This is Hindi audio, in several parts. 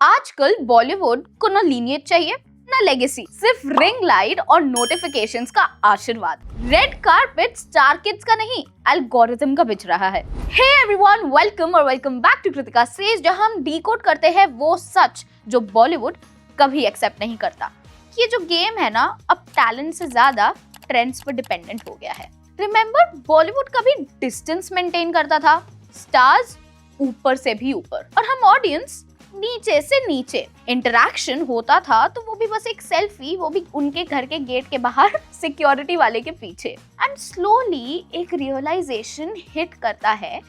आजकल बॉलीवुड को ना लीनियज चाहिए ना लेगेसी, सिर्फ रिंग लाइट और नोटिफिकेशंस का आशीर्वाद। रेड कार्पेट स्टार किड्स का नहीं, एल्गोरिथम का बिछ रहा है। Hey everyone, welcome back to Kritika says, जहां हम डीकोड करते हैं वो सच जो बॉलीवुड कभी एक्सेप्ट नहीं करता। ये जो गेम है ना, अब टैलेंट से ज्यादा ट्रेंड्स पर डिपेंडेंट हो गया है। रिमेंबर, बॉलीवुड कभी डिस्टेंस मेंटेन करता था, स्टार्स ऊपर से भी ऊपर और हम ऑडियंस नीचे से नीचे। इंटरैक्शन होता था तो वो भी बस एक सेल्फी, वो भी उनके घर के गेट के बाहर सिक्योरिटी वाले के पीछे। एंड स्लोली एक रियलाइजेशन हिट करता है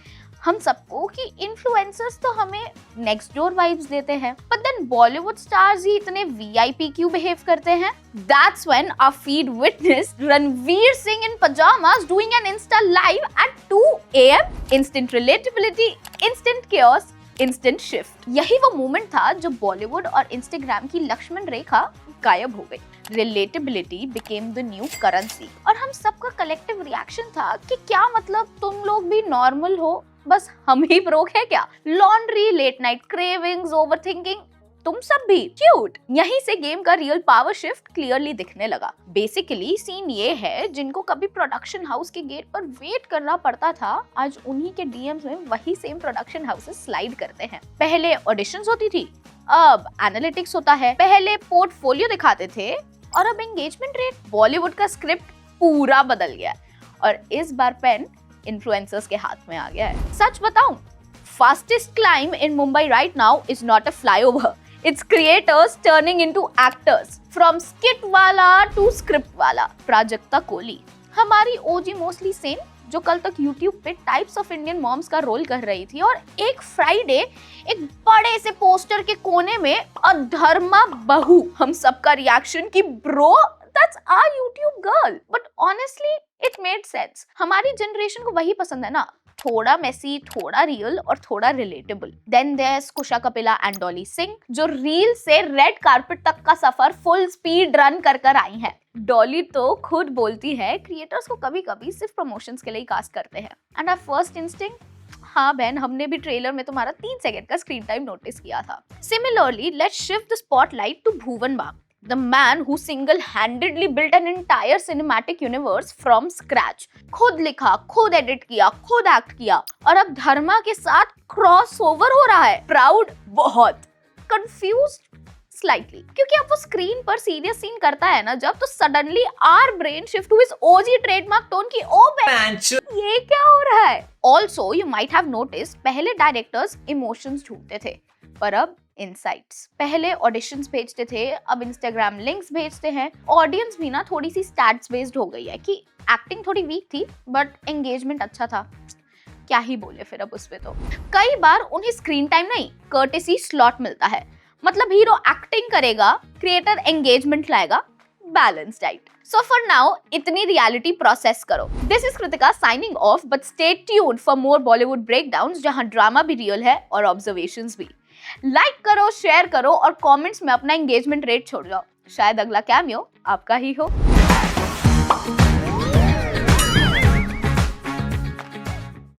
हम सबको कि इन्फ्लुएंसर्स तो हमें नेक्स्ट डोर वाइब्स देते हैं, बट देन बॉलीवुड स्टार्स ही इतने वीआईपी क्यों बिहेव करते हैं? That's when our feed witnessed Ranveer Singh in pajamas doing an Insta live at 2 AM. Instant relatability, instant chaos, instant shift. यही वो मोमेंट था जो बॉलीवुड और इंस्टाग्राम की लक्ष्मण रेखा गायब हो गई। Relatability became the new currency और हम सबका कलेक्टिव रिएक्शन था कि क्या मतलब, तुम लोग भी नॉर्मल हो, बस हम ही ब्रोक है क्या? Laundry, late night cravings, overthinking, तुम सब भी क्यूट। यहीं से गेम का रियल पावर शिफ्ट क्लियरली दिखने लगा। बेसिकली सीन ये है, जिनको कभी प्रोडक्शन हाउस के गेट पर वेट करना पड़ता था, आज उन्हीं के डीएम्स में वही सेम प्रोडक्शन हाउसेस स्लाइड करते हैं। पहले ऑडिशंस होती थी, अब एनालिटिक्स होता है। पहले पोर्टफोलियो दिखाते थे और अब एंगेजमेंट रेट। बॉलीवुड का स्क्रिप्ट पूरा बदल गया और इस बार पेन इन्फ्लुएंसर्स के हाथ में आ गया है। सच बताऊं, fastest climb in Mumbai right now is not a flyover, it's creators turning into actors, from skit वाला to script वाला। प्राजक्ता कोहली, हमारी ओजी मोस्टली सेन, जो कल तक YouTube पे टाइप्स ऑफ इंडियन मॉम्स का रोल कर रही थी, और एक फ्राइडे एक बड़े से पोस्टर के कोने में अधर्मा बहू। हम सबका रिएक्शन कि bro, that's our YouTube girl, but honestly it made sense। हमारी जनरेशन को वही पसंद है ना, थोड़ा मेसी, थोड़ा रियल और थोड़ा relatable. Then theirs Kusha Kapila and Dolly Singh, जो रील से रेड कार्पेट तक का सफर फुल स्पीड रन कर आई हैं। डॉली तो खुद बोलती है क्रिएटर्स को कभी कभी सिर्फ प्रमोशंस के लिए कास्ट करते हैं। एंड आवर फर्स्ट इंस्टिंक्ट, हाँ बहन, हमने भी ट्रेलर में तुम्हारा 3 सेकंड का स्क्रीन टाइम नोटिस किया था। Similarly, let's shift the spotlight to Bhuvan Bam, the man who single-handedly built an entire cinematic universe from scratch। खुद लिखा, खुद एडिट किया, खुद एक्ट किया, और अब धर्मा के साथ क्रॉसओवर हो रहा है। प्राउड बहुत, कंफ्यूज्ड स्लाइटली, क्योंकि अब वो स्क्रीन पर सीरियस सीन करता है ना जब, तो suddenly our brain shift to his OG trademark tone की ओ ये क्या हो रहा है? Also you might have noticed, पहले डायरेक्टर्स इमोशंस ढूंढते थे, पर अब इनसाइट्स। पहले ऑडिशंस भेजते थे, अब इंस्टाग्राम लिंक्स भेजते हैं। ऑडियंस भी ना थोड़ी सी स्टैट्स बेस्ड हो गई है कि एक्टिंग थोड़ी वीक थी बट एंगेजमेंट अच्छा था। क्या ही बोले फिर अब उस पे। तो कई बार उन्हें स्क्रीन टाइम नहीं, कर्टेसी स्लॉट मिलता है। मतलब हीरो एक्टिंग करेगा, क्रिएटर एंगेजमेंट लाएगा, balance diet. So for now इतनी रियलिटी प्रोसेस करो। This is Kritika signing off, but stay tuned for more Bollywood breakdowns, जहां ड्रामा भी रियल है और ऑब्जर्वेशंस भी। लाइक करो, शेयर करो और कमेंट्स में अपना एंगेजमेंट रेट छोड़ जाओ, शायद अगला कैमियो आपका ही हो।